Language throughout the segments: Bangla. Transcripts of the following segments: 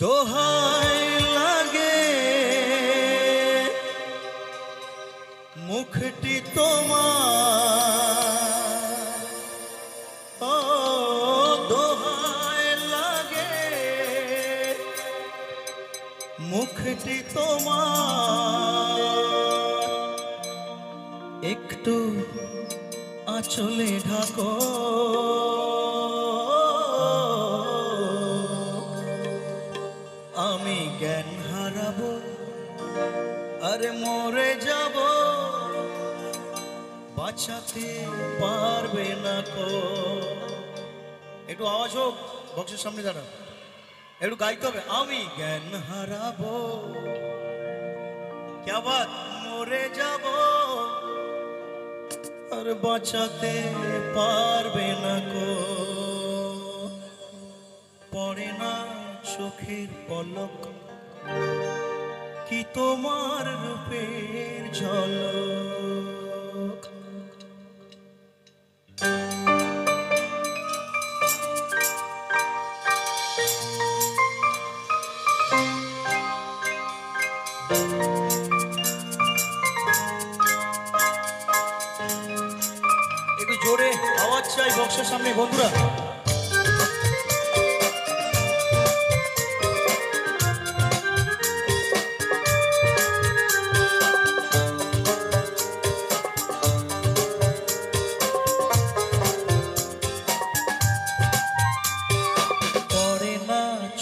দোহাই লাগে মুখটি তোমার, ও দোহাই লাগে মুখটি তোমার, একটু আঁচলে ঢাকো, আমি জ্ঞান হারাবো আরে মরে যাব, বাঁচাতে পারবে না কো। একটু আওয়াজ হোক, বক্সের সামনে দাঁড়া, একটু গাইতে হবে। আমি জ্ঞান হারাবো, क्या बात, মরে যাব আর বাঁচাতে পারবে না কো। পড়ে না চোখের পলক কি তোমার রূপের ঝলক। একটু জোরে আওয়াজ চাই বক্সের সামনে বন্ধুরা।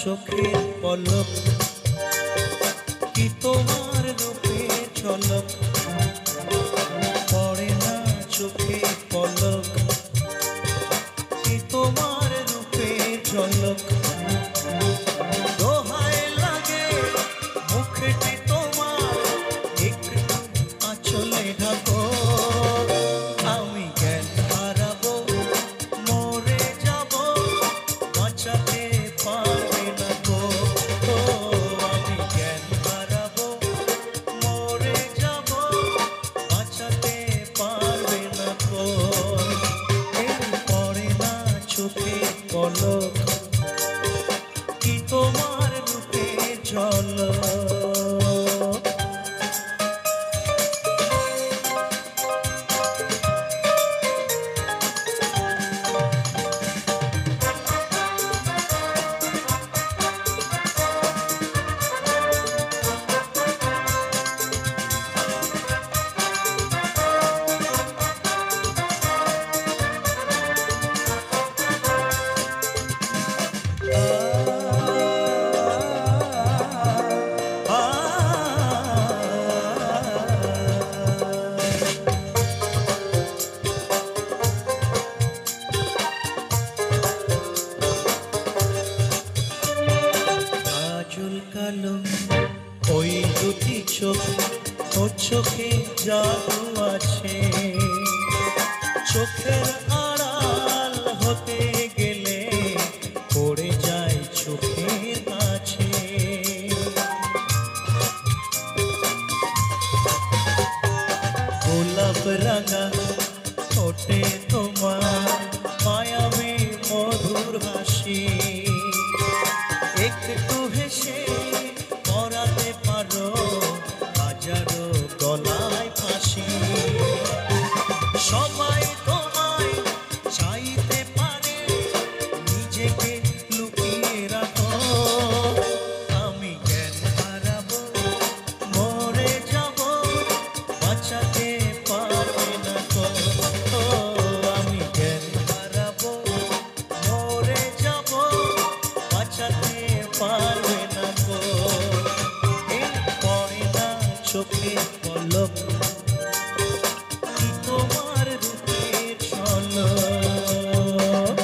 চোখের পলক কি তোমার রূপের ঝলক, পড়ে না চোখের পলক কি তোমার রূপের ঝলক। দোহাই লাগে মুখটি তোমার, একটু আঁচলে ঢাকো, আমি জ্ঞান হারাবো মরে যাব, বাঁচাতে পারবে না কো। আমি জ্ঞান হারাবো মরে যাব, বাঁচাতে পারবে না কো। পড়ে না চোখে পলক কি তোমার রূপে ঝলক। ওই দুটি চোখ, ও চোখে জাদু আছে, চোখের আড়াল হতে গেলে পড়ে যায় চোখের কাছে। গোলাপ রাঙা ঠোঁটে তোমার মায়াবী মধুর হাসি, একটু হেসে পরাতে পারো হাজারো গলায় ফাঁসি। সবাই তোমায় চাইতে পারে, নিজেকে লুকিয়ে রাখো, আমি জ্ঞান হারাবো মরে যাব, বাঁচাতে পারবে না কো। আমি জ্ঞান হারাবো মরে যাব, বাঁচাতে পারবে না কো। পড়ে না চোখে পলক কি তোমার রূপের ঝলক।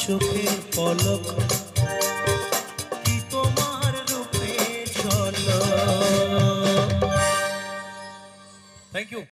চোখের পলক কি তোমার রূপে ঝলক। Thank you.